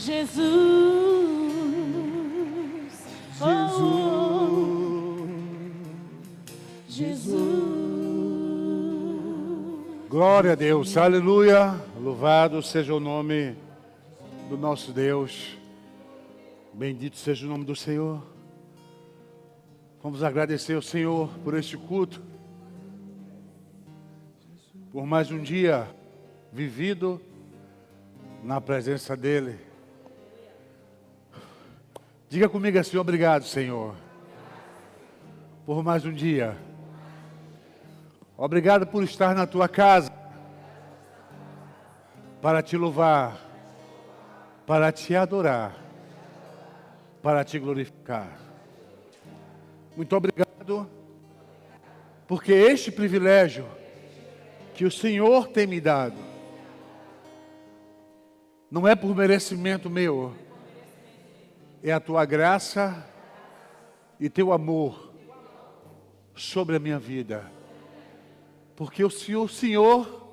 Jesus. Oh, Jesus. Glória a Deus, aleluia. Louvado seja o nome do nosso Deus. Bendito seja o nome do Senhor. Vamos agradecer ao Senhor por este culto, por mais um dia vivido na presença dEle. Diga comigo assim: obrigado, Senhor, por mais um dia. Obrigado por estar na tua casa, para te louvar, para te adorar, para te glorificar. Muito obrigado, porque este privilégio que o Senhor tem me dado, não é por merecimento meu, é a tua graça e teu amor sobre a minha vida. Porque se o Senhor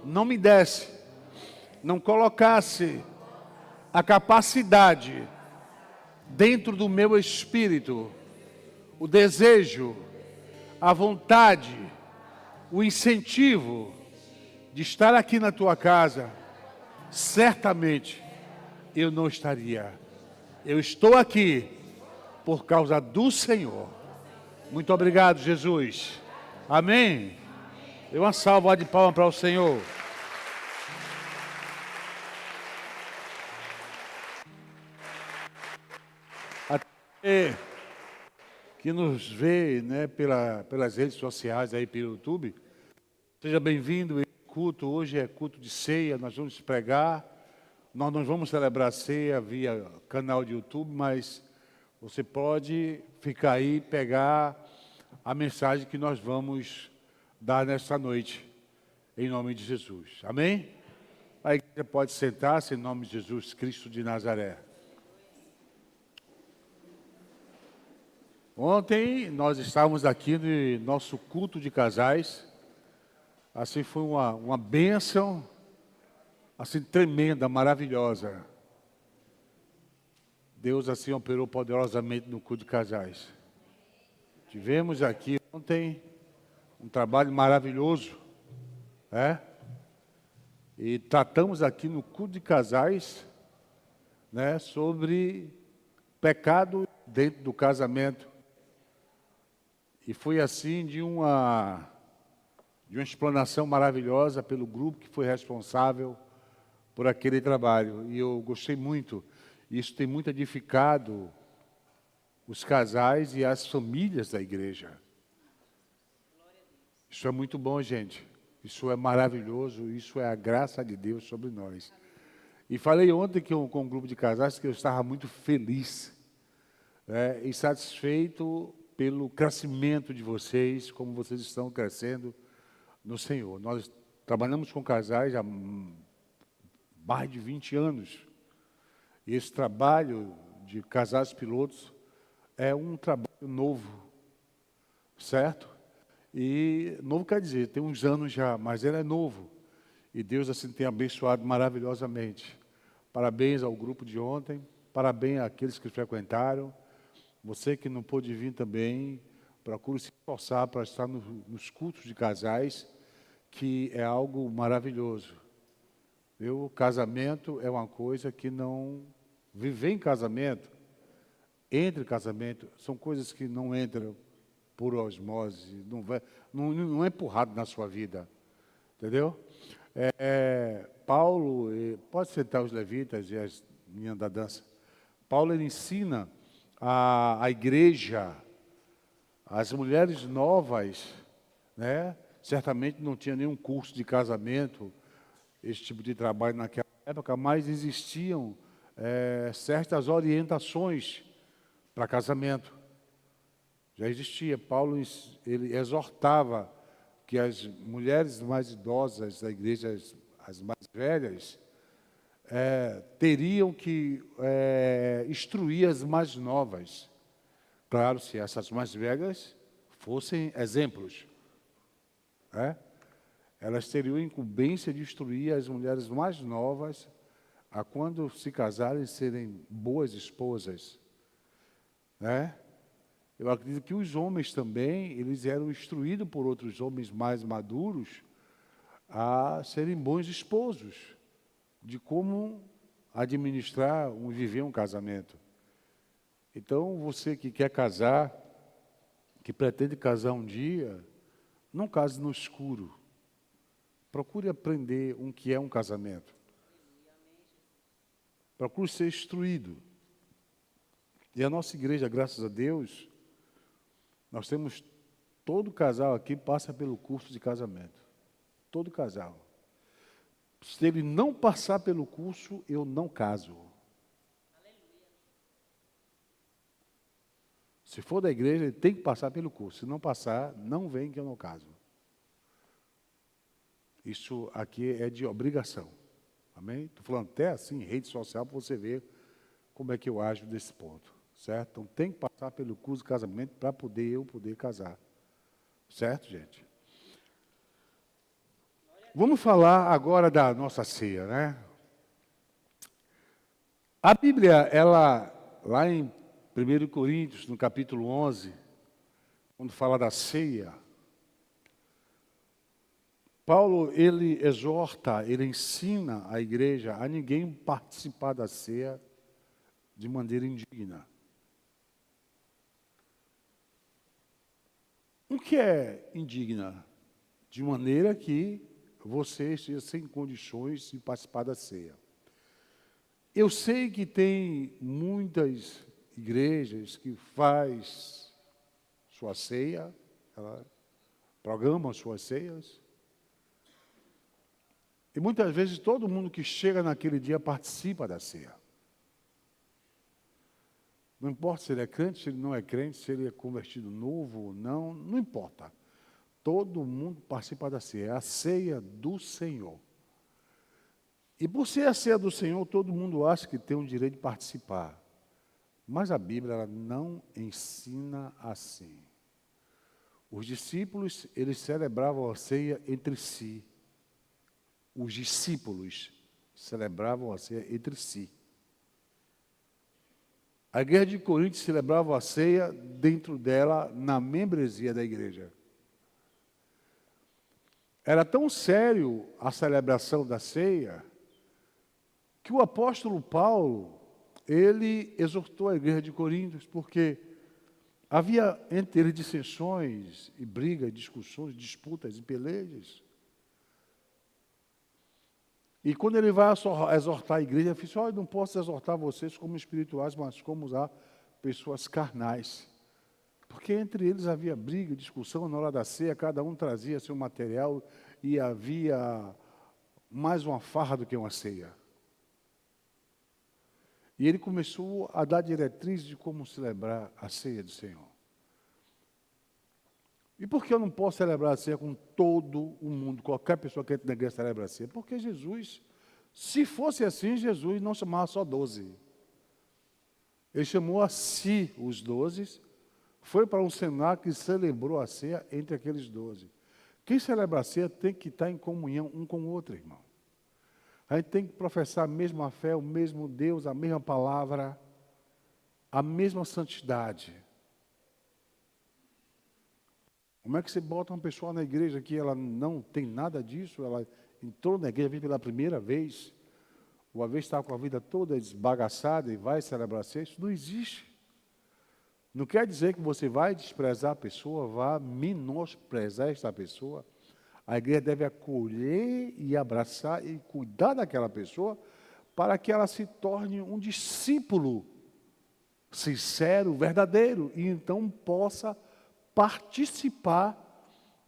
não me desse, não colocasse a capacidade dentro do meu espírito, o desejo, a vontade, o incentivo de estar aqui na tua casa, certamente eu não estaria. Eu estou aqui por causa do Senhor. Muito obrigado, Jesus. Amém. Dê uma salva de palmas para o Senhor. Até que nos vê, né, pelas redes sociais, aí pelo YouTube, seja bem-vindo. Culto hoje é culto de ceia, nós vamos pregar. Nós não vamos celebrar a ceia via canal de YouTube, mas você pode ficar aí e pegar a mensagem que nós vamos dar nesta noite, em nome de Jesus. Amém? A igreja pode sentar-se em nome de Jesus Cristo de Nazaré. Ontem nós estávamos aqui no nosso culto de casais. Assim, foi uma bênção, assim, tremenda, maravilhosa. Deus assim operou poderosamente no culto de casais. Tivemos aqui ontem um trabalho maravilhoso, né? E tratamos aqui no culto de casais, né, sobre pecado dentro do casamento. E foi assim de uma explanação maravilhosa pelo grupo que foi responsável por aquele trabalho. E eu gostei muito. Isso tem muito edificado os casais e as famílias da igreja. Isso é muito bom, gente. Isso é maravilhoso. Isso é a graça de Deus sobre nós. E falei ontem com um grupo de casais que eu estava muito feliz, né, e satisfeito pelo crescimento de vocês, como vocês estão crescendo no Senhor. Nós trabalhamos com casais há mais de 20 anos. E esse trabalho de casais pilotos é um trabalho novo, certo? E novo quer dizer, tem uns anos já, mas ele é novo. E Deus assim tem abençoado maravilhosamente. Parabéns ao grupo de ontem, parabéns àqueles que frequentaram. Você que não pôde vir também, procure se esforçar para estar nos cultos de casais, que é algo maravilhoso. O casamento é uma coisa que não... Viver em casamento, entre casamento, são coisas que não entram por osmose, não é empurrado na sua vida, entendeu? Paulo, pode citar os levitas e as meninas da dança. Paulo, ele ensina a igreja, as mulheres novas, né? Certamente não tinha nenhum curso de casamento, esse tipo de trabalho naquela época, mas existiam certas orientações para casamento. Já existia. Paulo, ele exortava que as mulheres mais idosas da igreja, as mais velhas, teriam que instruir as mais novas. Claro, se essas mais velhas fossem exemplos, elas teriam a incumbência de instruir as mulheres mais novas a quando se casarem serem boas esposas, né? Eu acredito que os homens também, eles eram instruídos por outros homens mais maduros a serem bons esposos, de como administrar, viver um casamento. Então, você que quer casar, que pretende casar um dia, não case no escuro. Procure aprender o que é um casamento. Procure ser instruído. E a nossa igreja, graças a Deus, nós temos, todo casal aqui passa pelo curso de casamento. Todo casal. Se ele não passar pelo curso, eu não caso. Se for da igreja, ele tem que passar pelo curso. Se não passar, não vem que eu não caso. Isso aqui é de obrigação. Amém? Estou falando até assim, rede social, para você ver como é que eu ajo desse ponto. Certo? Então, tem que passar pelo curso de casamento para eu poder casar. Certo, gente? Vamos falar agora da nossa ceia, né? A Bíblia, ela, lá em 1 Coríntios, no capítulo 11, quando fala da ceia, Paulo, ele exorta, ele ensina a igreja a ninguém participar da ceia de maneira indigna. O que é indigna? De maneira que você esteja sem condições de participar da ceia. Eu sei que tem muitas igrejas que faz sua ceia, programam suas ceias, e muitas vezes todo mundo que chega naquele dia participa da ceia. Não importa se ele é crente, se ele não é crente, se ele é convertido novo ou não, não importa. Todo mundo participa da ceia, é a ceia do Senhor. E por ser a ceia do Senhor, todo mundo acha que tem o direito de participar. Mas a Bíblia ela não ensina assim. Os discípulos, eles celebravam a ceia entre si. Os discípulos celebravam a ceia entre si. A igreja de Corinto celebrava a ceia dentro dela, na membresia da igreja. Era tão sério a celebração da ceia, que o apóstolo Paulo, ele exortou a igreja de Corinto, porque havia entre eles dissensões, e brigas, discussões, disputas e pelejas. E quando ele vai exortar a igreja, ele disse, olha, não posso exortar vocês como espirituais, mas como usar pessoas carnais. Porque entre eles havia briga, discussão na hora da ceia, cada um trazia seu material e havia mais uma farra do que uma ceia. E ele começou a dar diretrizes de como celebrar a ceia do Senhor. E por que eu não posso celebrar a ceia com todo o mundo? Qualquer pessoa que entra na igreja celebra a ceia. Porque Jesus, se fosse assim, Jesus não chamava só 12. Ele chamou a si os 12, foi para um cenário que celebrou a ceia entre aqueles 12. Quem celebra a ceia tem que estar em comunhão um com o outro, irmão. A gente tem que professar a mesma fé, o mesmo Deus, a mesma palavra, a mesma santidade. Como é que você bota uma pessoa na igreja que ela não tem nada disso, ela entrou na igreja, veio pela primeira vez, uma vez está com a vida toda desbagaçada e vai celebrar a ceia? Isso não existe. Não quer dizer que você vai desprezar a pessoa, vai menosprezar esta pessoa. A igreja deve acolher e abraçar e cuidar daquela pessoa para que ela se torne um discípulo sincero, verdadeiro, e então possa participar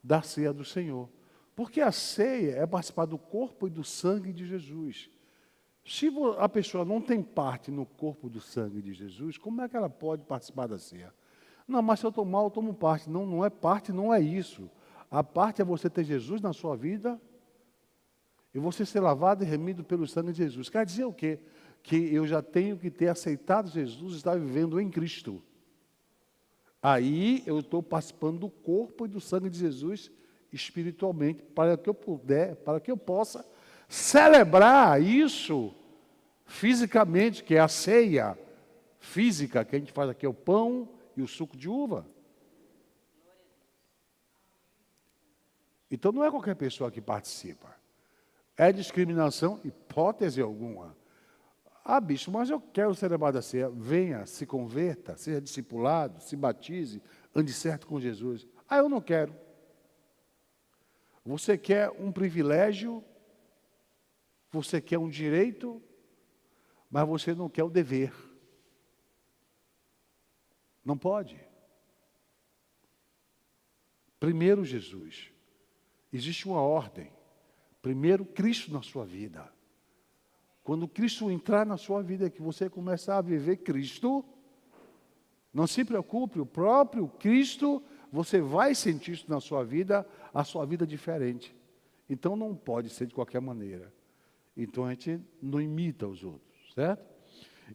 da ceia do Senhor. Porque a ceia é participar do corpo e do sangue de Jesus. Se a pessoa não tem parte no corpo e do sangue de Jesus, como é que ela pode participar da ceia? Não, mas se eu tomar, eu tomo parte. Não, não é parte, não é isso. A parte é você ter Jesus na sua vida e você ser lavado e remido pelo sangue de Jesus. Quer dizer o quê? Que eu já tenho que ter aceitado Jesus e estar vivendo em Cristo. Aí eu estou participando do corpo e do sangue de Jesus espiritualmente, para que eu possa celebrar isso fisicamente, que é a ceia física, que a gente faz aqui, é o pão e o suco de uva. Então não é qualquer pessoa que participa. É discriminação, hipótese alguma. Ah, bicho, mas eu quero celebrar a ceia. Venha, se converta, seja discipulado, se batize, ande certo com Jesus. Ah, eu não quero. Você quer um privilégio, você quer um direito, mas você não quer o dever. Não pode. Primeiro Jesus. Existe uma ordem. Primeiro Cristo na sua vida. Quando Cristo entrar na sua vida, que você começar a viver Cristo, não se preocupe, o próprio Cristo, você vai sentir isso na sua vida, a sua vida diferente. Então não pode ser de qualquer maneira. Então a gente não imita os outros, certo?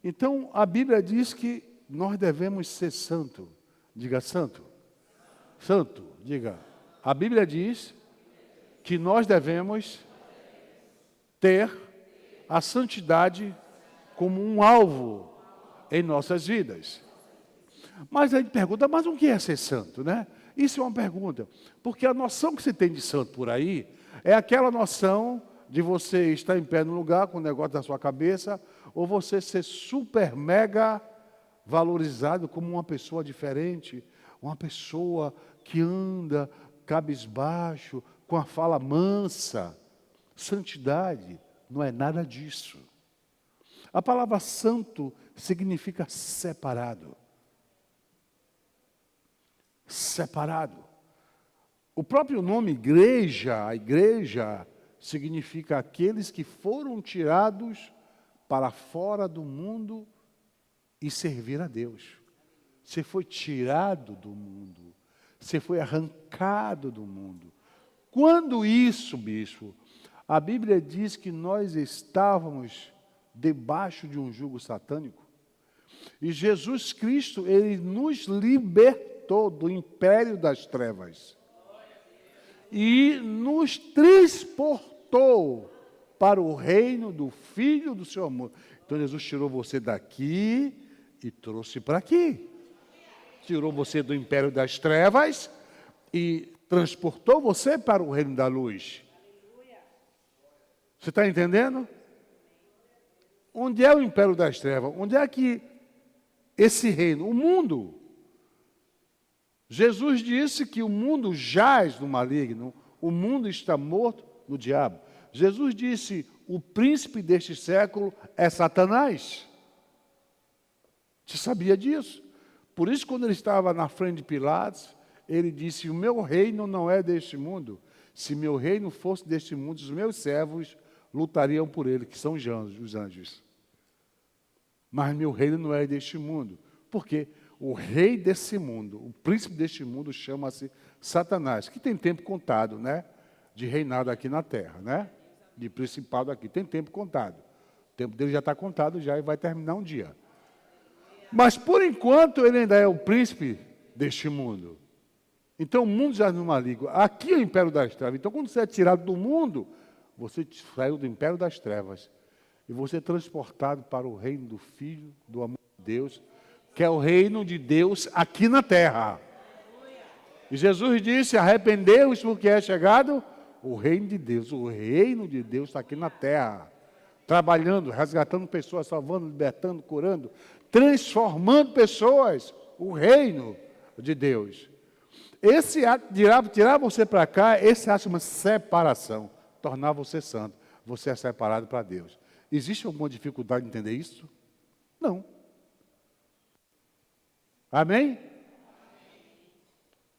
Então a Bíblia diz que nós devemos ser santo. Diga santo. Santo, diga. A Bíblia diz que nós devemos ter a santidade como um alvo em nossas vidas. Mas a gente pergunta, mas o que é ser santo, né? Isso é uma pergunta, porque a noção que você tem de santo por aí é aquela noção de você estar em pé no lugar com o negócio da sua cabeça, ou você ser super mega valorizado como uma pessoa diferente, uma pessoa que anda cabisbaixo, com a fala mansa. Santidade não é nada disso. A palavra santo significa separado. Separado. O próprio nome igreja, a igreja, significa aqueles que foram tirados para fora do mundo e servir a Deus. Você foi tirado do mundo. Você foi arrancado do mundo. Quando isso, bispo? A Bíblia diz que nós estávamos debaixo de um jugo satânico. E Jesus Cristo, Ele nos libertou do império das trevas. E nos transportou para o reino do Filho do seu amor. Então Jesus tirou você daqui e trouxe para aqui. Tirou você do império das trevas e transportou você para o reino da luz. Você está entendendo? Onde é o império das trevas? Onde é que esse reino? O mundo. Jesus disse que o mundo jaz no maligno, o mundo está morto no diabo. Jesus disse, o príncipe deste século é Satanás. Você sabia disso? Por isso, quando ele estava na frente de Pilatos, ele disse, o meu reino não é deste mundo. Se meu reino fosse deste mundo, os meus servos lutariam por ele, que são os anjos. Mas meu reino não é deste mundo. Por quê? O rei desse mundo, o príncipe deste mundo chama-se Satanás, que tem tempo contado, né? De reinado aqui na terra, né? De principado aqui. Tem tempo contado. O tempo dele já está contado já e vai terminar um dia. Mas, por enquanto, ele ainda é o príncipe deste mundo. Então, o mundo já não é maligno. Aqui é o império das trevas. Então, quando você é tirado do mundo, você saiu do império das trevas. E você é transportado para o reino do Filho, do amor de Deus, que é o reino de Deus aqui na terra. E Jesus disse, arrependeu-vos porque é chegado o reino de Deus. O reino de Deus está aqui na terra. Trabalhando, resgatando pessoas, salvando, libertando, curando, transformando pessoas. O reino de Deus. Esse ato de tirar você para cá, esse ato chama separação. Tornar você santo. Você é separado para Deus. Existe alguma dificuldade de entender isso? Não. Amém?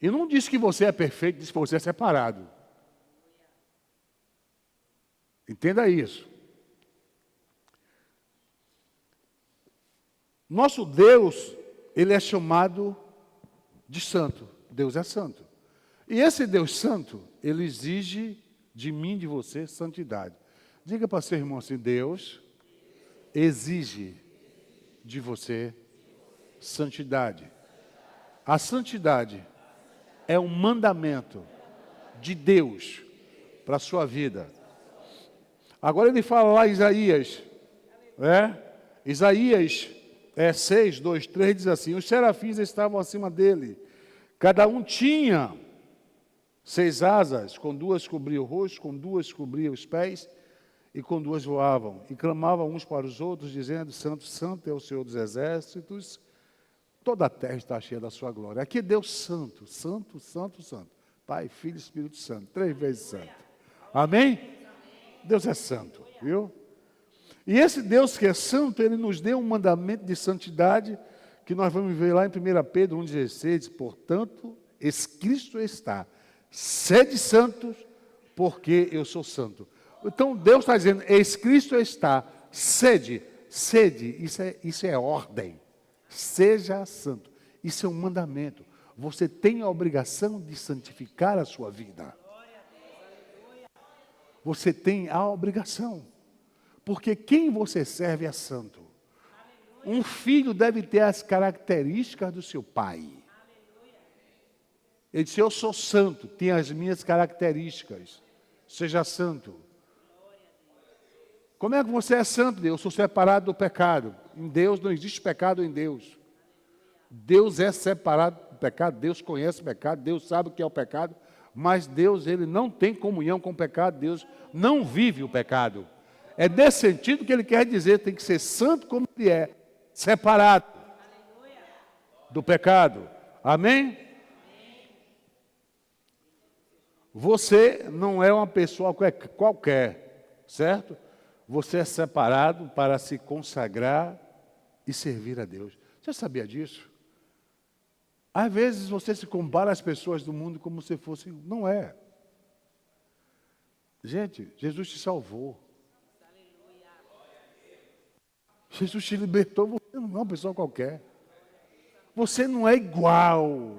E não diz que você é perfeito, diz que você é separado. Entenda isso. Nosso Deus, Ele é chamado de santo. Deus é santo. E esse Deus santo, Ele exige de mim e de você santidade. Diga para seu irmão assim, Deus exige de você santidade. A santidade é um mandamento de Deus para a sua vida. Agora ele fala lá em Isaías, Isaías 6, 2, 3 diz assim: os serafins estavam acima dele, cada um tinha 6 asas, com 2 cobria o rosto, com 2 cobria os pés, e com 2 voavam, e clamavam uns para os outros, dizendo: Santo, Santo é o Senhor dos exércitos, toda a terra está cheia da sua glória. Aqui é Deus santo, santo, santo, santo. Pai, Filho e Espírito Santo, 3 vezes santo. Amém? Deus é santo, viu? E esse Deus que é santo, Ele nos deu um mandamento de santidade, que nós vamos ver lá em 1 Pedro 1,16, portanto, escrito está, sede santos, porque eu sou santo. Então, Deus está dizendo, escrito está, sede, isso é ordem, seja santo, isso é um mandamento. Você tem a obrigação de santificar a sua vida. Você tem a obrigação. Porque quem você serve é santo. Um filho deve ter as características do seu pai. Ele disse, eu sou santo, tenho as minhas características. Seja santo. Como é que você é santo, Deus? Eu sou separado do pecado. Em Deus não existe pecado em Deus. Deus é separado do pecado, Deus conhece o pecado, Deus sabe o que é o pecado, mas Deus, Ele não tem comunhão com o pecado, Deus não vive o pecado. É nesse sentido que Ele quer dizer, tem que ser santo como Ele é, separado do pecado. Amém? Você não é uma pessoa qualquer, certo? Você é separado para se consagrar e servir a Deus. Você sabia disso? Às vezes você se compara às pessoas do mundo como se fosse... Não é. Gente, Jesus te salvou. Jesus te libertou. Você não é uma pessoa qualquer. Você não é igual.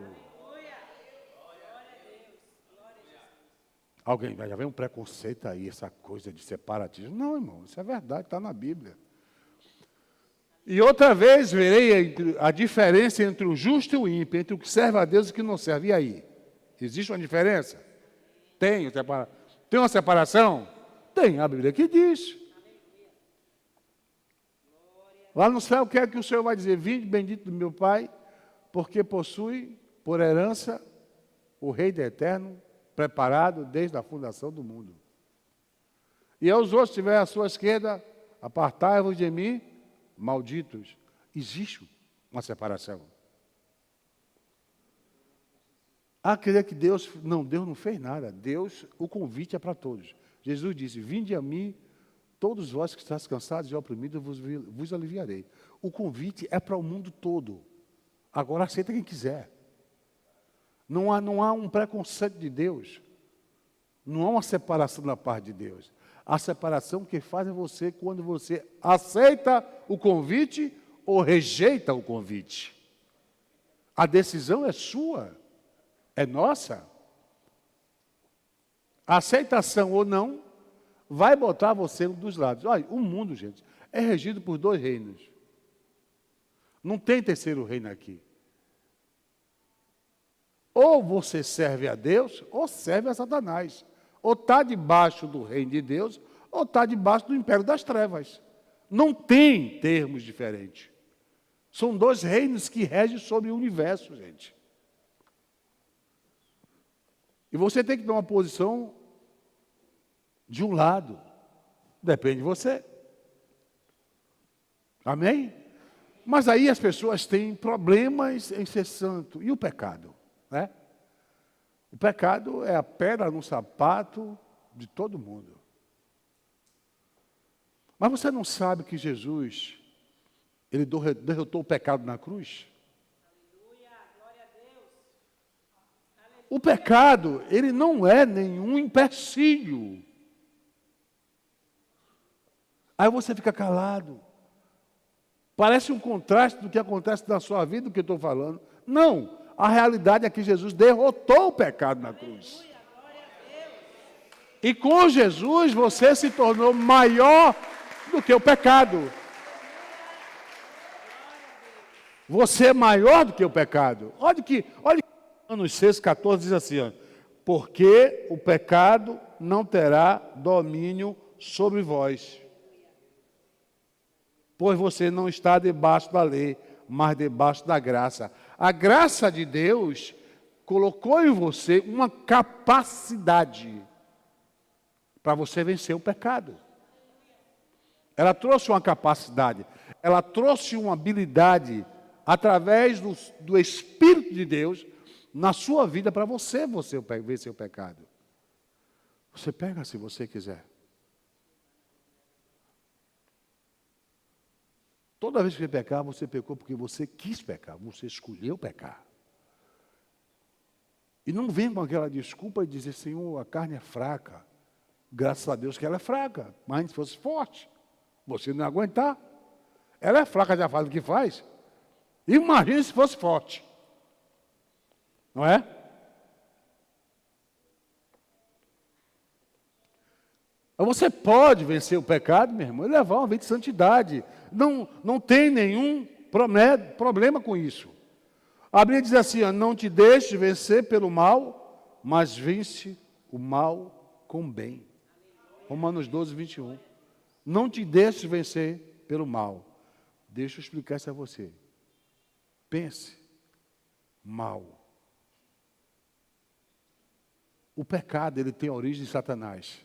Alguém vai, já vem um preconceito aí, essa coisa de separatismo. Não, irmão, isso é verdade, está na Bíblia. E outra vez verei a diferença entre o justo e o ímpio, entre o que serve a Deus e o que não serve. E aí? Existe uma diferença? Tem uma separação? Tem, a Bíblia que diz. Lá no céu, o que é que o Senhor vai dizer? Vinde, bendito do meu Pai, porque possui por herança o Rei do Eterno, preparado desde a fundação do mundo. E aos outros, se tiver à sua esquerda, apartai-vos de mim, malditos. Existe uma separação. Quer dizer que Deus não fez nada. O convite é para todos. Jesus disse, vinde a mim, todos vós que estáis cansados e oprimidos, vos aliviarei. O convite é para o mundo todo. Agora aceita quem quiser. Não há um preconceito de Deus. Não há uma separação da parte de Deus. A separação que faz é você quando você aceita o convite ou rejeita o convite. A decisão é sua, é nossa. A aceitação ou não vai botar você um dos lados. Olha, o mundo, gente, é regido por 2 reinos. Não tem terceiro reino aqui. Ou você serve a Deus, ou serve a Satanás. Ou está debaixo do reino de Deus, ou está debaixo do império das trevas. Não tem termos diferentes. São 2 reinos que regem sobre o universo, gente. E você tem que ter uma posição de um lado. Depende de você. Amém? Mas aí as pessoas têm problemas em ser santo. E o pecado? Né? O pecado é a pedra no sapato de todo mundo. Mas você não sabe que Jesus, Ele derrotou o pecado na cruz? Aleluia, glória a Deus. O pecado, ele não é nenhum empecilho. Aí você fica calado. Parece um contraste do que acontece na sua vida, do que eu estou falando. Não. A realidade é que Jesus derrotou o pecado na cruz. E com Jesus você se tornou maior do que o pecado. Você é maior do que o pecado. Olha que Romanos 6,14 diz assim, ó, porque o pecado não terá domínio sobre vós. pois você não está debaixo da lei, mas debaixo da graça. A graça de Deus colocou em você uma capacidade para você vencer o pecado. Ela trouxe uma capacidade, ela trouxe uma habilidade através do Espírito de Deus na sua vida para você vencer o pecado. Você pega se você quiser. Toda vez que você pecar, você pecou porque você quis pecar, você escolheu pecar. E não vem com aquela desculpa e dizer, Senhor, a carne é fraca. Graças a Deus que ela é fraca, mas se fosse forte, você não ia aguentar. Ela é fraca, já faz o que faz. Imagine se fosse forte. Não é? Você pode vencer o pecado, meu irmão, e levar uma vida de santidade. Não tem nenhum problema com isso. A Bíblia diz assim, ó, não te deixes vencer pelo mal, mas vence o mal com o bem. Romanos 12, 21. Não te deixes vencer pelo mal. Deixa eu explicar isso a você. Pense. Mal. O pecado, ele tem a origem de Satanás.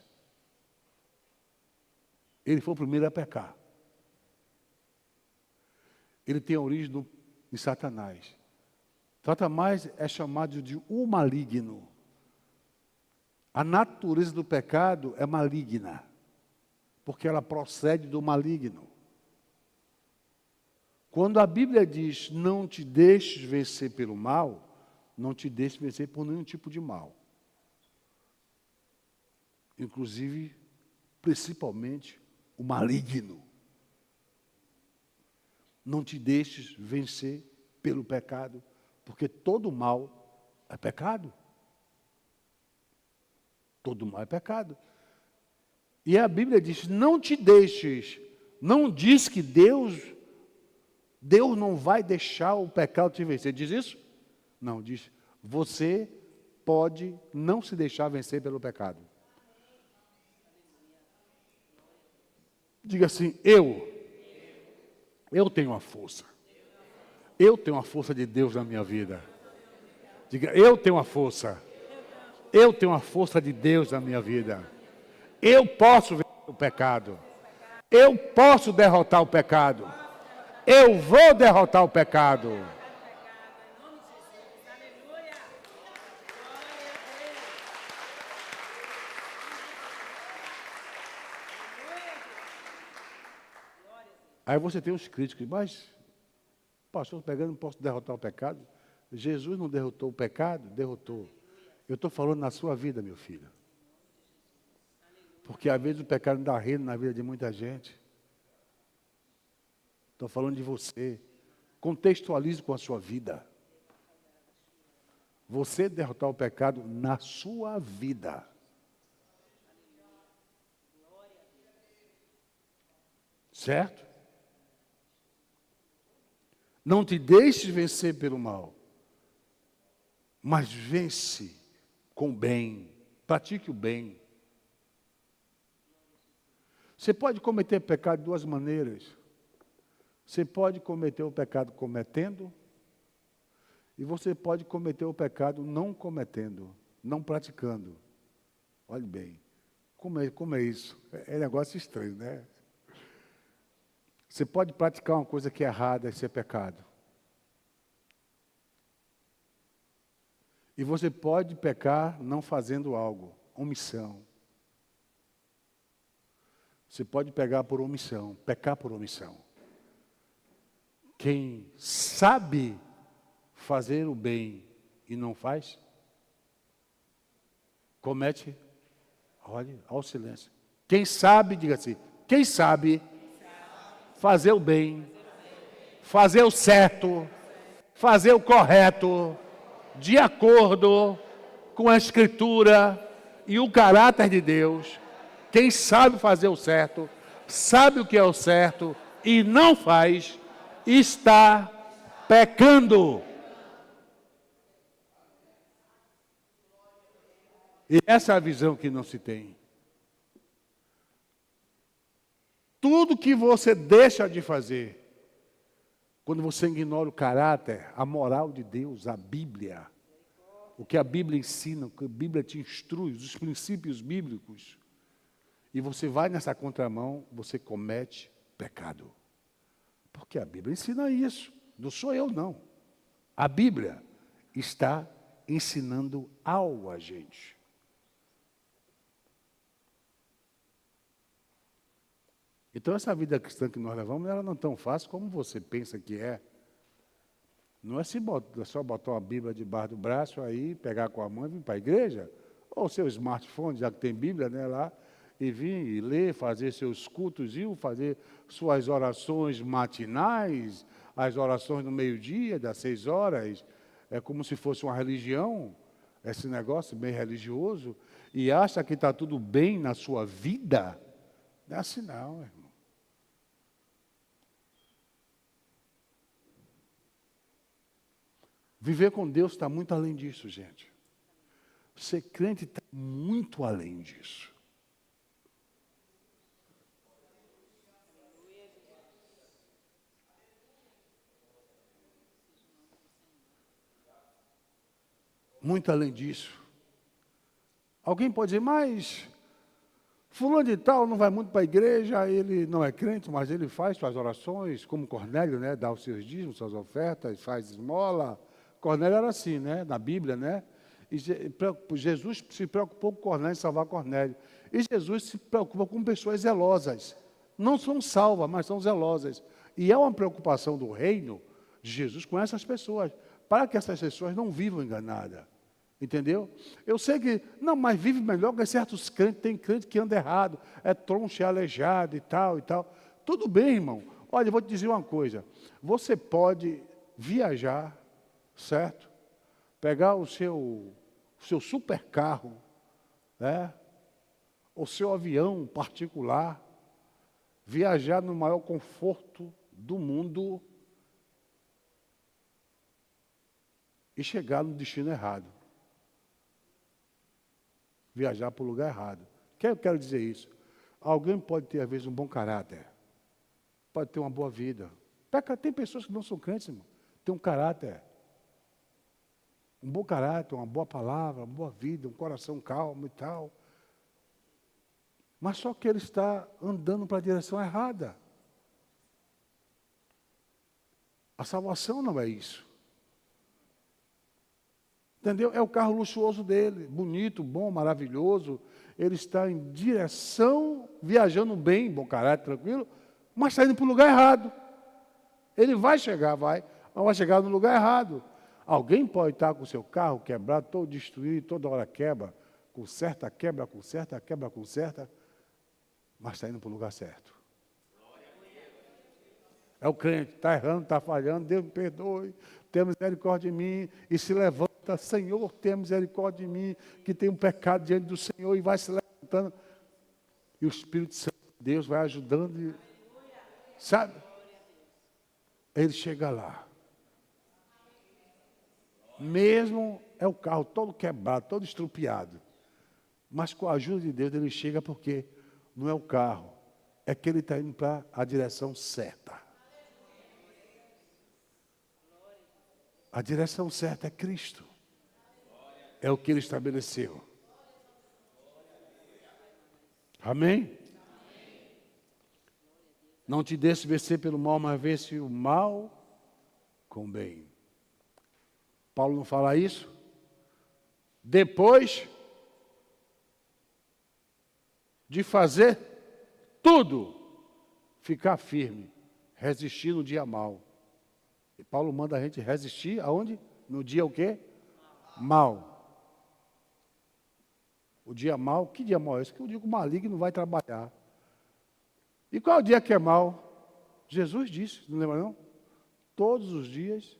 Ele foi o primeiro a pecar. Ele tem a origem de Satanás. Satanás é chamado de o maligno. A natureza do pecado é maligna, porque ela procede do maligno. Quando a Bíblia diz, não te deixes vencer pelo mal, não te deixes vencer por nenhum tipo de mal. Inclusive, principalmente, o maligno. Não te deixes vencer pelo pecado, porque todo mal é pecado. Todo mal é pecado. E a Bíblia diz, não te deixes. Não diz que Deus não vai deixar o pecado te vencer. Diz isso? Não, diz, você pode não se deixar vencer pelo pecado. Diga assim, eu tenho a força. Eu tenho a força de Deus na minha vida. Diga, eu tenho a força. Eu tenho a força de Deus na minha vida. Eu posso vencer o pecado. Eu posso derrotar o pecado. Eu vou derrotar o pecado. Aí você tem os críticos, mas, pastor, pegando, não posso derrotar o pecado. Jesus não derrotou o pecado? Derrotou. Eu estou falando na sua vida, meu filho. Porque às vezes o pecado dá reino na vida de muita gente. Estou falando de você. Contextualize com a sua vida. Você derrotar o pecado na sua vida. Certo? Não te deixes vencer pelo mal, mas vence com o bem. Pratique o bem. Você pode cometer pecado de duas maneiras. Você pode cometer o pecado cometendo, e você pode cometer o pecado não cometendo, não praticando. Olhe bem, como é isso? É negócio estranho, né? Você pode praticar uma coisa que é errada e ser pecado. E você pode pecar não fazendo algo, omissão. Você pode pecar por omissão. Quem sabe fazer o bem e não faz, comete, olha, ao silêncio. Quem sabe, diga assim, quem sabe fazer o bem, fazer o certo, fazer o correto, de acordo com a Escritura e o caráter de Deus. Quem sabe fazer o certo, sabe o que é o certo e não faz, está pecando. E essa é a visão que não se tem. Tudo que você deixa de fazer quando você ignora o caráter, a moral de Deus, a Bíblia, o que a Bíblia ensina, o que a Bíblia te instrui, os princípios bíblicos, e você vai nessa contramão, você comete pecado. Porque a Bíblia ensina isso. Não sou eu, não. A Bíblia está ensinando algo a gente. Então, essa vida cristã que nós levamos, ela não é tão fácil como você pensa que é. Não é só botar uma Bíblia debaixo do braço, aí pegar com a mão e vir para a igreja, ou seu smartphone, já que tem Bíblia, né, lá, e vir e ler, fazer seus cultos, fazer suas orações matinais, as orações no meio-dia, das 6 horas, é como se fosse uma religião, esse negócio bem religioso, e acha que está tudo bem na sua vida. Não é assim não, irmão. Viver com Deus está muito além disso, gente. Ser crente está muito além disso. Muito além disso. Alguém pode dizer, mas fulano de tal não vai muito para a igreja, ele não é crente, mas ele faz suas orações, como Cornélio, né? Dá os seus dízimos, suas ofertas, faz esmola. Cornélio era assim, né? Na Bíblia, né? E Jesus se preocupou com Cornélio, em salvar Cornélio. E Jesus se preocupa com pessoas zelosas. Não são salvas, mas são zelosas. E é uma preocupação do reino de Jesus com essas pessoas, para que essas pessoas não vivam enganadas. Entendeu? Eu sei que, não, mas vive melhor que certos crentes, tem crente que anda errado, é troncho, é aleijado e tal, e tal. Tudo bem, irmão. Olha, eu vou te dizer uma coisa. Você pode viajar, certo? Pegar o seu super carro, né? O seu avião particular, viajar no maior conforto do mundo e chegar no destino errado. Viajar para o lugar errado. O que eu quero dizer isso? Alguém pode ter, às vezes, um bom caráter. Pode ter uma boa vida. Tem pessoas que não são crentes, irmão. Tem um caráter. Um bom caráter, uma boa palavra, uma boa vida, um coração calmo e tal. Mas só que ele está andando para a direção errada. A salvação não é isso. Entendeu? É o carro luxuoso dele, bonito, bom, maravilhoso. Ele está em direção, viajando bem, bom caráter, tranquilo, mas está indo para o lugar errado. Ele vai chegar, mas vai chegar no lugar errado. Alguém pode estar com o seu carro quebrado, todo destruído, toda hora quebra, conserta, mas está indo para o lugar certo. É o crente, está errando, está falhando, Deus me perdoe, tenha misericórdia de mim, e se levanta, Senhor, tenha misericórdia de mim, que tem um pecado diante do Senhor, e vai se levantando. E o Espírito Santo de Deus vai ajudando, sabe? Ele chega lá. Mesmo é o carro todo quebrado, todo estrupiado, mas com a ajuda de Deus ele chega, porque não é o carro, é que ele está indo para a direção certa. A direção certa é Cristo. É o que Ele estabeleceu. Amém? Não te deixes vencer pelo mal, mas vence o mal com o bem. Paulo não fala isso? Depois de fazer tudo, ficar firme, resistir no dia mal. E Paulo manda a gente resistir aonde? No dia o quê? Mal. O dia mal, que dia mal é esse? Que o dia que o maligno vai trabalhar. E qual é o dia que é mal? Jesus disse, não lembra não? Todos os dias.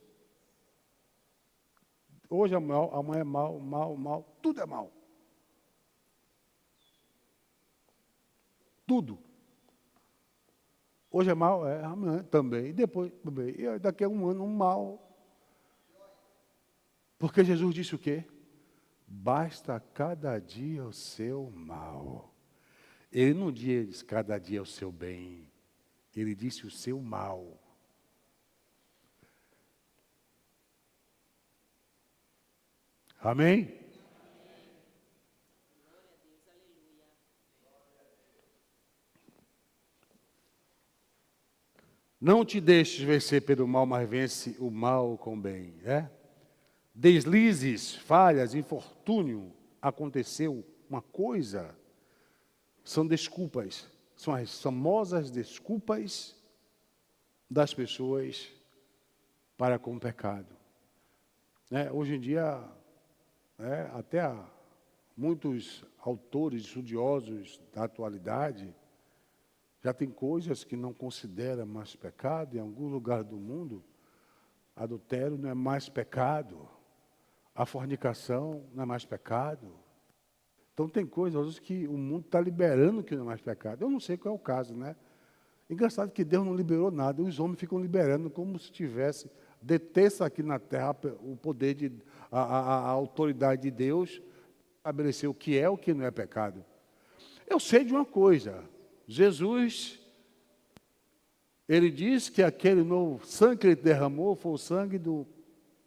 Hoje é mal, amanhã é mal, tudo é mal. Tudo. Hoje é mal, amanhã também, e depois também, e daqui a um ano um mal. Porque Jesus disse o quê? Basta cada dia o seu mal. Ele não diz cada dia o seu bem. Ele disse o seu mal. Amém? Não te deixes vencer pelo mal, mas vence o mal com o bem. Deslizes, falhas, infortúnio, aconteceu uma coisa, são desculpas, são as famosas desculpas das pessoas para com o pecado. Hoje em dia, até muitos autores estudiosos da atualidade já tem coisas que não consideram mais pecado. Em algum lugar do mundo, adultério não é mais pecado, a fornicação não é mais pecado. Então tem coisas que o mundo está liberando que não é mais pecado. Eu não sei qual é o caso, né? Engraçado que Deus não liberou nada, os homens ficam liberando como se tivesse, detesse aqui na terra o poder, a autoridade de Deus, estabelecer o que é o que não é pecado. Eu sei de uma coisa, Jesus, ele diz que aquele novo sangue que ele derramou foi o sangue do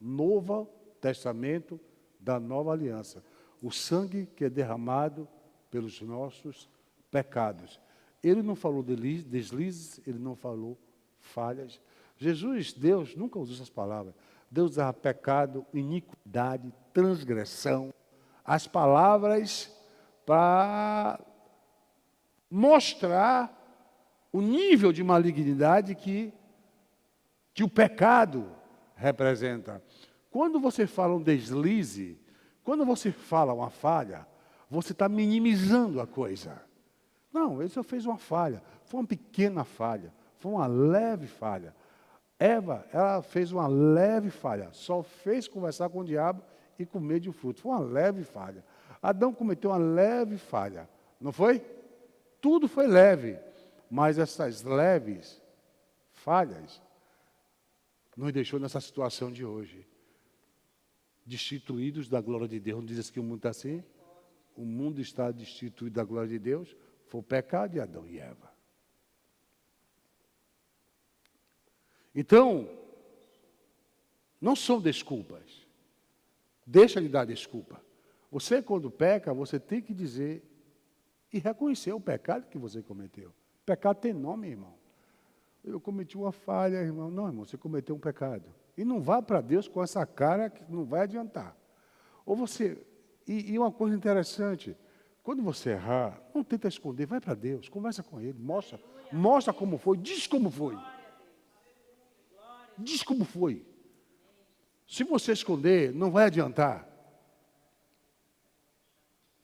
Novo Testamento, da Nova Aliança. O sangue que é derramado pelos nossos pecados. Ele não falou deslizes, ele não falou falhas. Jesus, Deus, nunca usou essas palavras. Deus usava pecado, iniquidade, transgressão. As palavras para mostrar o nível de malignidade que o pecado representa. Quando você fala um deslize, quando você fala uma falha, você está minimizando a coisa. Não, ele só fez uma falha, foi uma pequena falha, foi uma leve falha. Eva, ela fez uma leve falha, só fez conversar com o diabo e comer de um fruto. Foi uma leve falha. Adão cometeu uma leve falha, não foi? Tudo foi leve, mas essas leves falhas nos deixou nessa situação de hoje. Destituídos da glória de Deus. Não diz assim que o mundo está assim? O mundo está destituído da glória de Deus. Foi o pecado de Adão e Eva. Então, não são desculpas. Deixa de dar desculpa. Você, quando peca, você tem que dizer e reconhecer o pecado que você cometeu. O pecado tem nome, irmão. Eu cometi uma falha, irmão. Não, irmão, você cometeu um pecado. E não vá para Deus com essa cara que não vai adiantar. Ou você... E uma coisa interessante, quando você errar, não tenta esconder, vai para Deus, conversa com Ele, mostra como foi, diz como foi. Diz como foi. Se você esconder, não vai adiantar.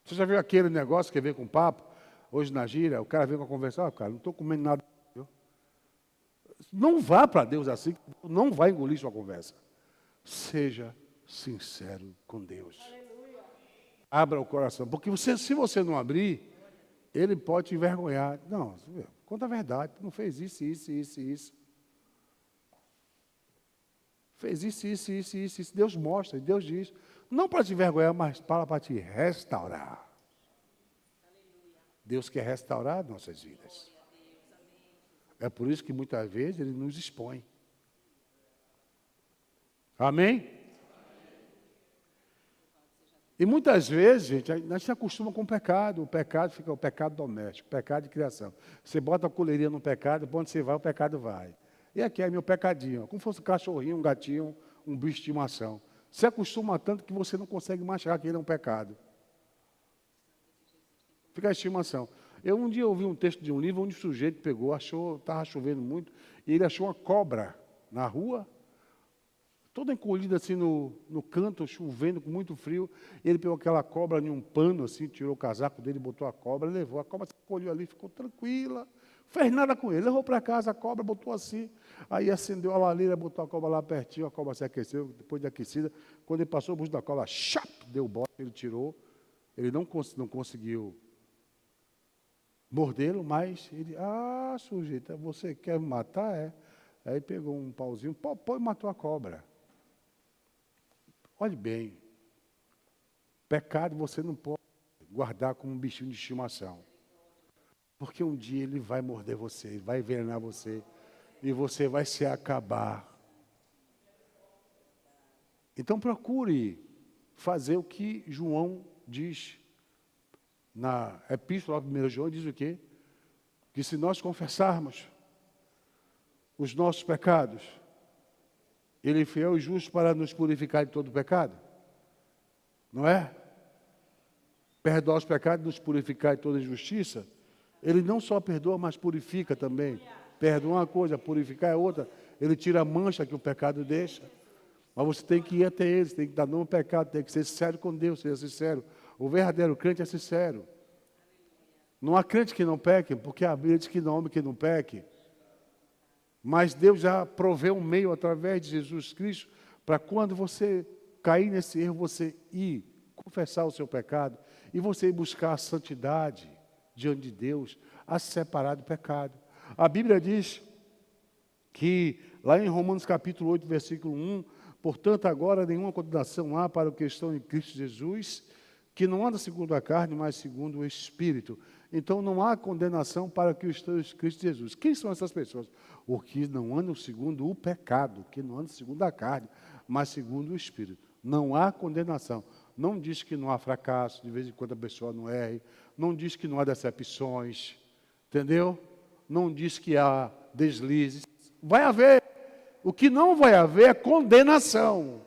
Você já viu aquele negócio que vem com papo? Hoje na gíria, o cara vem com a conversa, cara, não estou comendo nada. Não vá para Deus assim, não vai engolir sua conversa. Seja sincero com Deus. Abra o coração, porque se você não abrir, Ele pode te envergonhar. Não, conta a verdade, tu não fez isso. Fez isso. Deus mostra, Deus diz. Não para te envergonhar, mas para te restaurar. Deus quer restaurar nossas vidas. É por isso que muitas vezes Ele nos expõe. Amém? E muitas vezes, gente, a gente se acostuma com o pecado fica o pecado doméstico, o pecado de criação. Você bota a coleirinha no pecado, para onde você vai, o pecado vai. E aqui é meu pecadinho, como se fosse um cachorrinho, um gatinho, um bicho de estimação. Se acostuma tanto que você não consegue mais achar que ele é um pecado. Fica a estimação. Um dia ouvi um texto de um livro onde o sujeito pegou, estava chovendo muito, e ele achou uma cobra na rua, toda encolhida assim no canto, chovendo, com muito frio. Ele pegou aquela cobra em um pano, assim, tirou o casaco dele, botou a cobra, levou. A cobra se encolheu ali, ficou tranquila, fez nada com ele. Levou para casa a cobra, botou assim, aí acendeu a lareira, botou a cobra lá pertinho, a cobra se aqueceu, depois de aquecida. Quando ele passou o bucho da cobra, chap, deu bote, ele tirou. Ele não conseguiu mordê-lo, mas ele, sujeita, você quer me matar? É. Aí pegou um pauzinho, e matou a cobra. Olhe bem, pecado você não pode guardar como um bichinho de estimação. Porque um dia ele vai morder você, ele vai envenenar você, e você vai se acabar. Então procure fazer o que João diz. Na epístola de 1 João diz o quê? Que se nós confessarmos os nossos pecados, Ele é fiel e justo para nos purificar de todo pecado. Não é? Perdoar os pecados e nos purificar de toda injustiça. Ele não só perdoa, mas purifica também. Perdoa uma coisa, purificar é outra. Ele tira a mancha que o pecado deixa. Mas você tem que ir até ele, você tem que dar nome ao pecado, tem que ser sincero com Deus, seja sincero. O verdadeiro crente é sincero. Não há crente que não peque, porque a Bíblia diz que não há homem que não peque. Mas Deus já proveu um meio através de Jesus Cristo para quando você cair nesse erro, você ir confessar o seu pecado e você ir buscar a santidade diante de Deus, a se separar do pecado. A Bíblia diz que, lá em Romanos capítulo 8, versículo 1, portanto, agora nenhuma condenação há para os que estão em Cristo Jesus, que não anda segundo a carne, mas segundo o Espírito. Então, não há condenação para os que estão em Cristo Jesus. Quem são essas pessoas? Os que não andam segundo o pecado, que não andam segundo a carne, mas segundo o Espírito. Não há condenação. Não diz que não há fracasso, de vez em quando a pessoa não erre. Não diz que não há decepções. Entendeu? Não diz que há deslizes. Vai haver. O que não vai haver é condenação.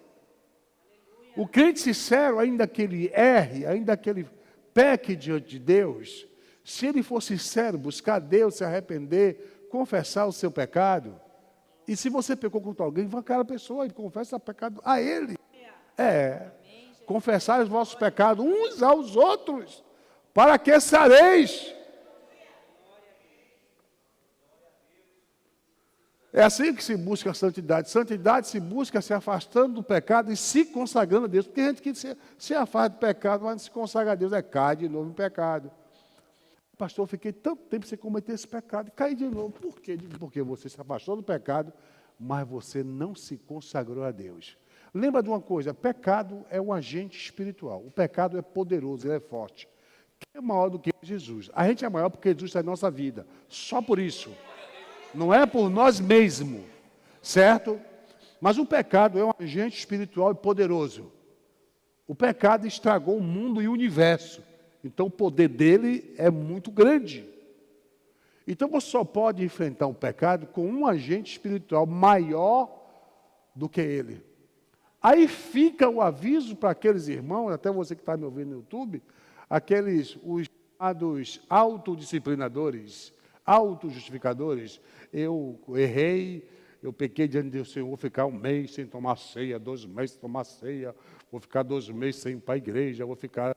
O crente sincero, ainda que ele erre, ainda que ele peque diante de Deus, se ele for sincero, buscar Deus, se arrepender, confessar o seu pecado, e se você pecou contra alguém, vai aquela pessoa e confessa o pecado a ele. Confessar os vossos pecados uns aos outros, para que sareis. É assim que se busca a santidade. Santidade se busca se afastando do pecado e se consagrando a Deus. Porque a gente que se afasta do pecado, mas não se consagra a Deus, cai de novo no pecado. Pastor, eu fiquei tanto tempo sem cometer esse pecado e caí de novo. Por quê? Porque você se afastou do pecado, mas você não se consagrou a Deus. Lembra de uma coisa, pecado é um agente espiritual. O pecado é poderoso, ele é forte. Quem é maior do que Jesus? A gente é maior porque Jesus está em nossa vida. Só por isso. Não é por nós mesmos, certo? Mas o pecado é um agente espiritual e poderoso. O pecado estragou o mundo e o universo. Então o poder dele é muito grande. Então você só pode enfrentar o pecado com um agente espiritual maior do que ele. Aí fica o aviso para aqueles irmãos, até você que está me ouvindo no YouTube, os chamados autodisciplinadores, autojustificadores. Eu errei, eu pequei diante de Deus, Senhor, vou ficar 1 mês sem tomar ceia, 2 meses sem tomar ceia, vou ficar 2 meses sem ir para a igreja, vou ficar...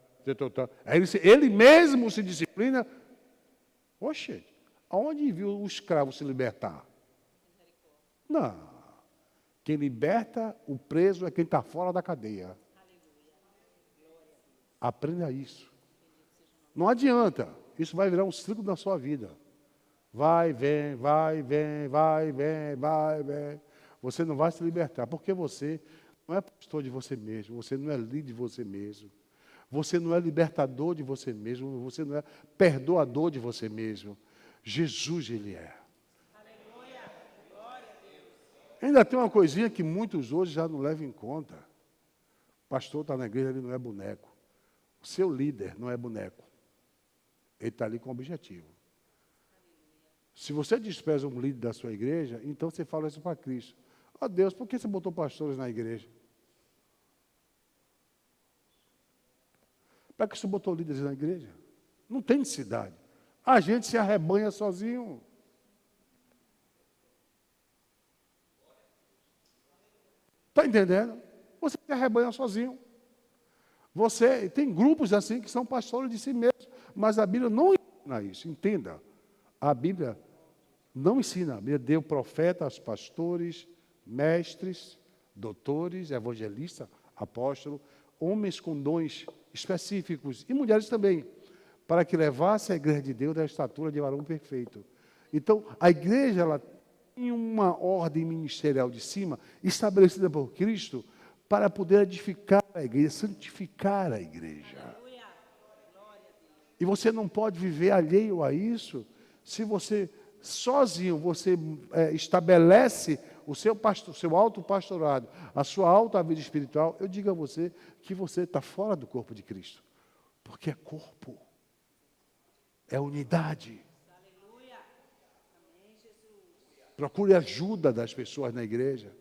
Ele mesmo se disciplina. Oxe, aonde viu o escravo se libertar? Não. Quem liberta o preso é quem está fora da cadeia. Aprenda isso. Não adianta. Isso vai virar um ciclo na sua vida. Vai, vem, vai, vem, vai, vem, vai, vem. Você não vai se libertar, porque você não é pastor de você mesmo, você não é líder de você mesmo, você não é libertador de você mesmo, você não é perdoador de você mesmo. Jesus, Ele é. Aleluia. Glória a Deus. Ainda tem uma coisinha que muitos hoje já não levam em conta. O pastor está na igreja, ele não é boneco. O seu líder não é boneco. Ele está ali com um objetivo. Se você despreza um líder da sua igreja, então você fala isso para Cristo. Ó Deus, por que você botou pastores na igreja? Para que você botou líderes na igreja? Não tem necessidade. A gente se arrebanha sozinho. Está entendendo? Você se arrebanha sozinho. Você tem grupos assim que são pastores de si mesmos, mas a Bíblia não ensina isso. Entenda. A Bíblia não ensina. A Bíblia deu profetas, pastores, mestres, doutores, evangelistas, apóstolos, homens com dons específicos, e mulheres também, para que levasse a igreja de Deus à estatura de varão perfeito. Então, a igreja, ela tem uma ordem ministerial de cima, estabelecida por Cristo, para poder edificar a igreja, santificar a igreja. E você não pode viver alheio a isso se você, sozinho, você estabelece o seu autopastorado, a sua alta vida espiritual. Eu digo a você que você está fora do corpo de Cristo. Porque é corpo. É unidade. Procure ajuda das pessoas na igreja.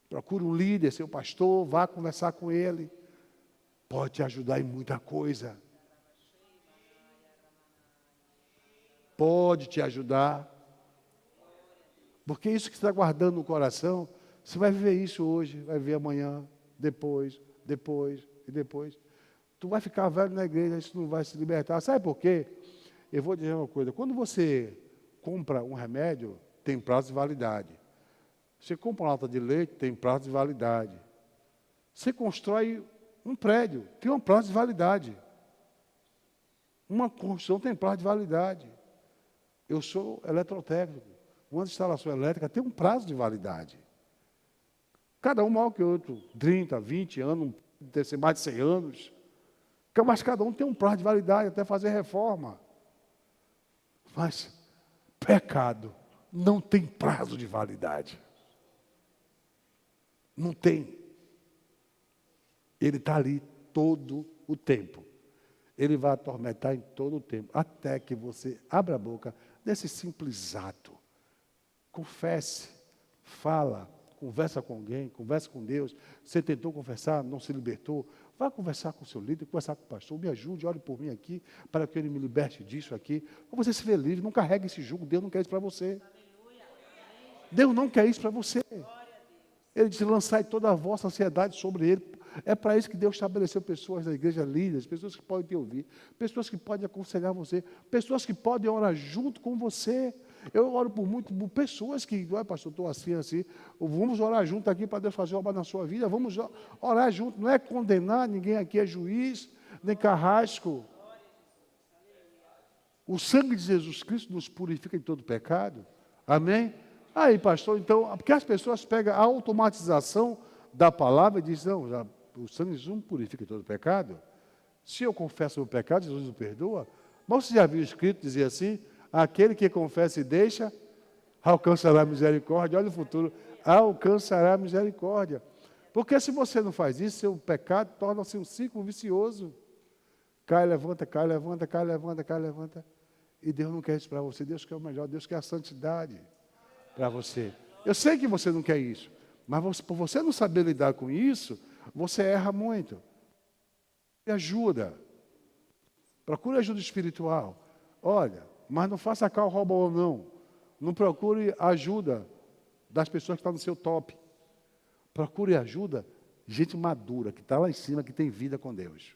Procure um líder, seu pastor, vá conversar com ele. Pode te ajudar em muita coisa. Pode te ajudar. Porque isso que você está guardando no coração, você vai viver isso hoje, vai viver amanhã, depois e depois. Tu vai ficar velho na igreja, isso não vai se libertar. Sabe por quê? Eu vou dizer uma coisa. Quando você compra um remédio, tem prazo de validade. Você compra uma lata de leite, tem prazo de validade. Você constrói um prédio, tem um prazo de validade. Uma construção tem prazo de validade. Eu sou eletrotécnico. Uma instalação elétrica tem um prazo de validade. Cada um maior que o outro, 30, 20 anos, deve ser mais de 100 anos. Mas cada um tem um prazo de validade até fazer reforma. Mas pecado não tem prazo de validade. Não tem. Ele está ali todo o tempo. Ele vai atormentar em todo o tempo, até que você abra a boca desse simples ato. Confesse, fala, conversa com alguém, conversa com Deus. Você tentou conversar, não se libertou. Vá conversar com o seu líder, conversar com o pastor. Me ajude, ore por mim aqui, para que ele me liberte disso aqui. Para você se ver livre, não carregue esse jugo. Deus não quer isso para você. Deus não quer isso para você. Ele diz, lançai toda a vossa ansiedade sobre ele. É para isso que Deus estabeleceu pessoas na igreja, líderes, pessoas que podem te ouvir, pessoas que podem aconselhar você, pessoas que podem orar junto com você. Eu oro por pessoas que, pastor, estou assim, vamos orar junto aqui para Deus fazer obra na sua vida, vamos orar junto, não é condenar, ninguém aqui é juiz, nem carrasco. O sangue de Jesus Cristo nos purifica de todo pecado, amém? Aí, pastor, então, porque as pessoas pegam a automatização da palavra e dizem, não, o sangue de Jesus purifica todo pecado. Se eu confesso o meu pecado, Jesus o perdoa. Mas você já viu escrito dizer assim, aquele que confessa e deixa, alcançará misericórdia. Olha o futuro, alcançará misericórdia. Porque se você não faz isso, seu pecado torna-se um ciclo vicioso. Cai, levanta, cai, levanta, cai, levanta, cai, levanta. E Deus não quer isso para você. Deus quer o melhor, Deus quer a santidade para você. Eu sei que você não quer isso, mas por você não saber lidar com isso, você erra muito. E ajuda. Procure ajuda espiritual. Olha, mas não faça cal, rouba ou não. Não procure ajuda das pessoas que estão no seu top. Procure ajuda de gente madura, que está lá em cima, que tem vida com Deus.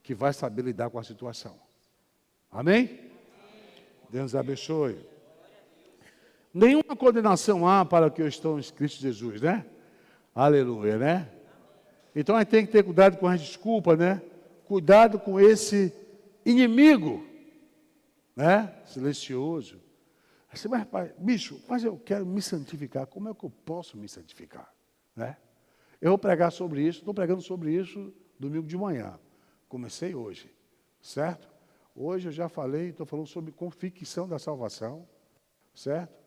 Que vai saber lidar com a situação. Amém? Deus abençoe. Nenhuma condenação há para que eu estou em Cristo Jesus, né? Aleluia, né? Então a gente tem que ter cuidado com as desculpas, né? Cuidado com esse inimigo, né? Silencioso. Assim, mas pai, bicho, mas eu quero me santificar. Como é que eu posso me santificar, né? Eu vou pregar sobre isso. Estou pregando sobre isso domingo de manhã. Comecei hoje, certo? Hoje eu já falei, estou falando sobre convicção da salvação, certo?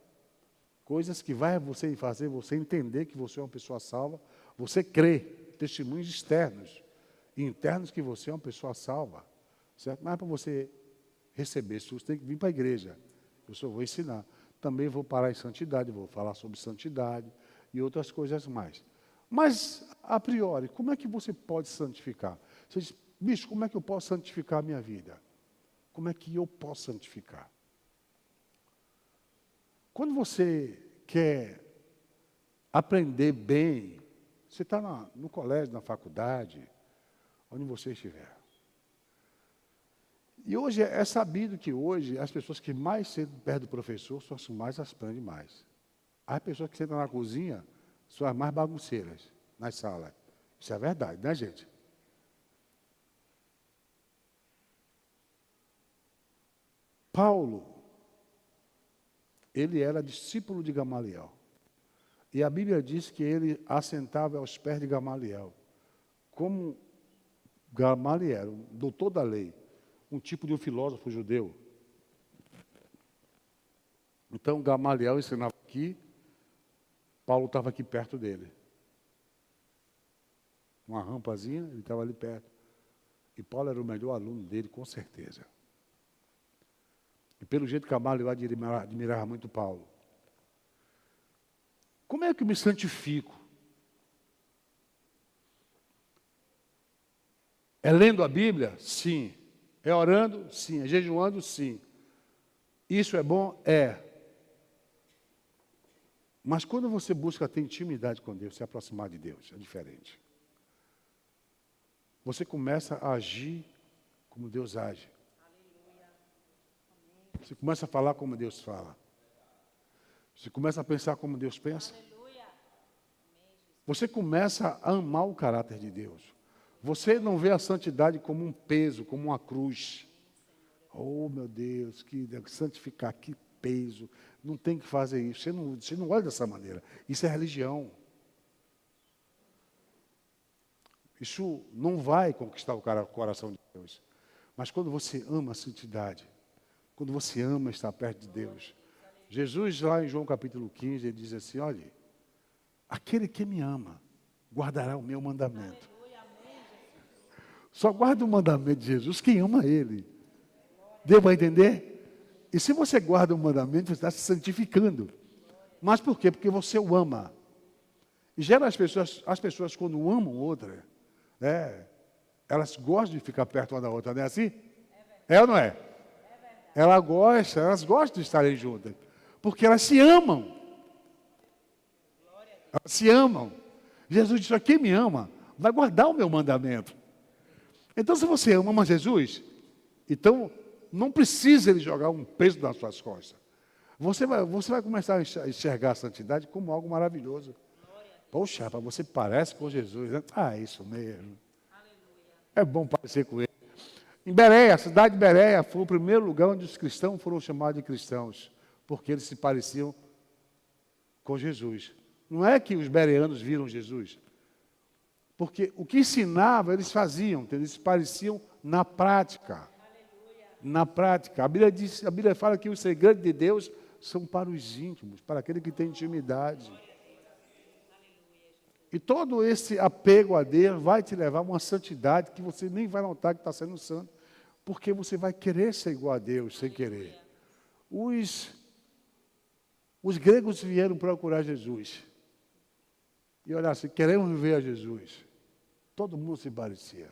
Coisas que vai você fazer você entender que você é uma pessoa salva. Você crê, testemunhos externos e internos que você é uma pessoa salva, certo? Mas para você receber isso, você tem que vir para a igreja. Eu só vou ensinar. Também vou parar em santidade, vou falar sobre santidade e outras coisas mais. Mas, a priori, como é que você pode santificar? Você diz, bicho, como é que eu posso santificar a minha vida? Como é que eu posso santificar? Quando você quer aprender bem, você está no colégio, na faculdade, onde você estiver. E hoje é sabido que hoje as pessoas que mais sentam perto do professor são as que mais aprendem mais. As pessoas que sentam na cozinha são as mais bagunceiras nas salas. Isso é verdade, né, gente? Paulo, ele era discípulo de Gamaliel. E a Bíblia diz que ele assentava aos pés de Gamaliel. Como Gamaliel, doutor da lei, um tipo de um filósofo judeu. Então, Gamaliel ensinava aqui, Paulo estava aqui perto dele. Uma rampazinha, ele estava ali perto. E Paulo era o melhor aluno dele, com certeza. E pelo jeito que Gamaliel admirava muito Paulo. Como é que eu me santifico? É lendo a Bíblia? Sim. É orando? Sim. É jejuando? Sim. Isso é bom? É. Mas quando você busca ter intimidade com Deus, se aproximar de Deus, é diferente. Você começa a agir como Deus age. Você começa a falar como Deus fala. Você começa a pensar como Deus pensa. Você começa a amar o caráter de Deus. Você não vê a santidade como um peso, como uma cruz. Oh, meu Deus, que santificar, que peso. Não tem que fazer isso. Você não olha dessa maneira. Isso é religião. Isso não vai conquistar o coração de Deus. Mas quando você ama a santidade, quando você ama estar perto de Deus. Jesus, lá em João capítulo 15, ele diz assim, olha, aquele que me ama, guardará o meu mandamento. Só guarda o mandamento de Jesus quem ama Ele. Deu para entender? E se você guarda o mandamento, você está se santificando. Mas por quê? Porque você o ama. E gera as pessoas quando amam outra, elas gostam de ficar perto uma da outra, não é assim? É ou não é? Elas gostam de estarem juntas. Porque elas se amam. Elas se amam. Jesus disse, quem me ama, vai guardar o meu mandamento. Então, se você ama Jesus, então não precisa ele jogar um peso nas suas costas. Você vai começar a enxergar a santidade como algo maravilhoso. Poxa, você parece com Jesus, né? Ah, isso mesmo. É bom parecer com ele. Em Bereia, a cidade de Bereia foi o primeiro lugar onde os cristãos foram chamados de cristãos, porque eles se pareciam com Jesus. Não é que os bereanos viram Jesus, porque o que ensinava eles faziam, entendeu? Eles se pareciam na prática. Na prática. A Bíblia fala que os segredos de Deus são para os íntimos, para aquele que tem intimidade. E todo esse apego a Deus vai te levar a uma santidade que você nem vai notar que está sendo santo, porque você vai querer ser igual a Deus sem querer. Os gregos vieram procurar Jesus. E olhar assim, queremos ver a Jesus. Todo mundo se parecia.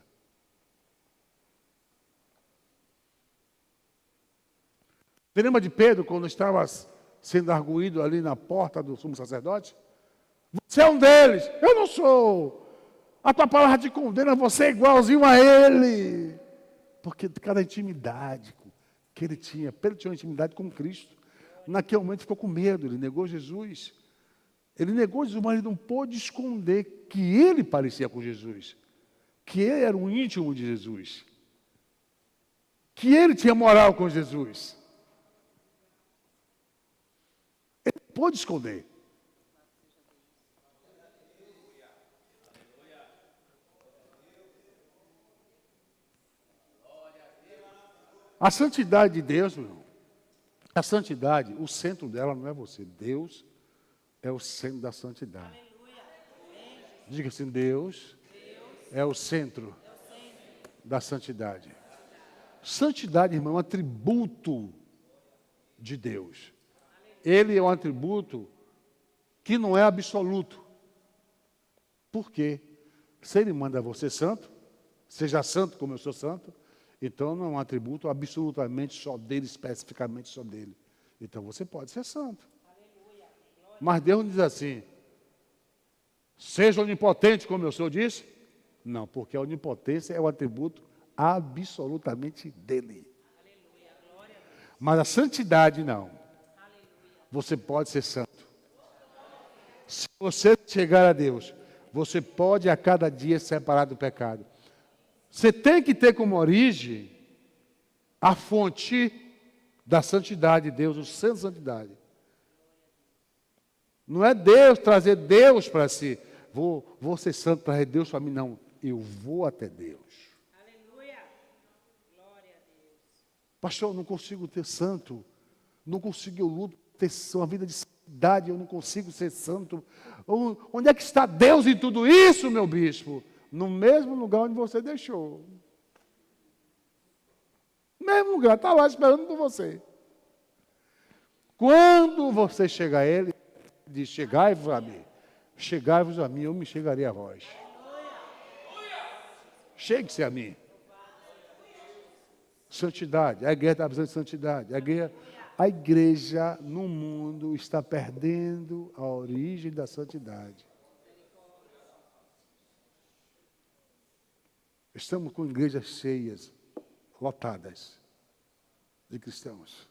Você lembra de Pedro, quando estava sendo arguído ali na porta do sumo sacerdote? Você é um deles. Eu não sou. A tua palavra te condena, você é igualzinho a ele. Porque cada intimidade que ele tinha, Pedro tinha uma intimidade com Cristo. Naquele momento ficou com medo, ele negou Jesus. Ele negou Jesus, mas ele não pôde esconder que ele parecia com Jesus. Que ele era um íntimo de Jesus. Que ele tinha moral com Jesus. Ele não pôde esconder. A santidade de Deus, meu irmão, a santidade, o centro dela não é você. Deus é o centro da santidade. Diga assim, Deus é o centro da santidade. Santidade, irmão, é um atributo de Deus. Ele é um atributo que não é absoluto. Por quê? Se ele manda você santo, seja santo como eu sou santo, então não é um atributo absolutamente só dele, especificamente só dele. Então você pode ser santo. Mas Deus não diz assim, seja onipotente como eu sou, disse? Não, porque a onipotência é o atributo absolutamente dele. Mas a santidade não. Você pode ser santo. Se você chegar a Deus, você pode a cada dia separar do pecado. Você tem que ter como origem a fonte da santidade de Deus, o centro da santidade. Não é Deus trazer Deus para si. Vou ser santo, trazer Deus para mim, não. Eu vou até Deus. Aleluia. Glória a Deus. Pastor, eu não consigo ter santo. Não consigo, eu luto ter uma vida de santidade, eu não consigo ser santo. Onde é que está Deus em tudo isso, meu bispo? No mesmo lugar onde você deixou. No mesmo lugar, está lá esperando por você. Quando você chegar a Ele, diz, chegai-vos a mim. Chegai-vos a mim, eu me chegarei a vós. Chegue-se a mim. Santidade, a igreja está precisando de santidade. A igreja no mundo está perdendo a origem da santidade. Estamos com igrejas cheias, lotadas de cristãos.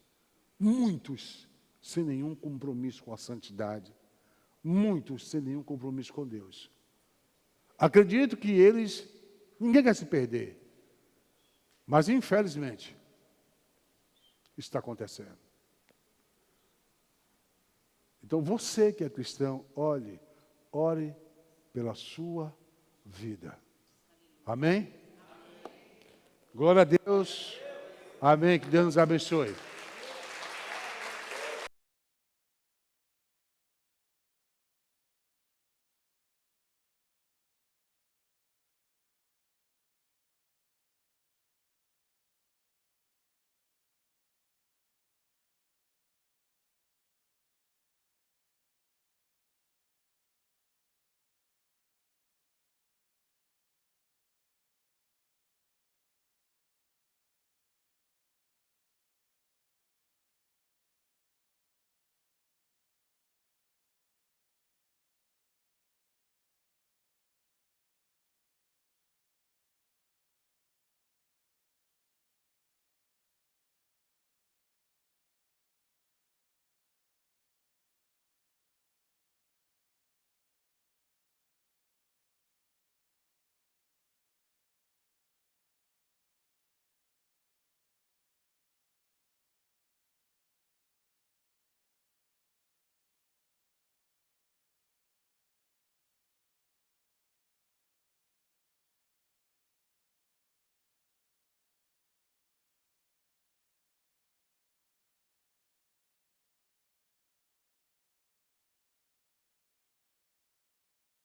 Muitos sem nenhum compromisso com a santidade. Muitos sem nenhum compromisso com Deus. Acredito que ninguém quer se perder. Mas, infelizmente, está acontecendo. Então, você que é cristão, ore pela sua vida. Amém? Glória a Deus. Amém. Que Deus nos abençoe.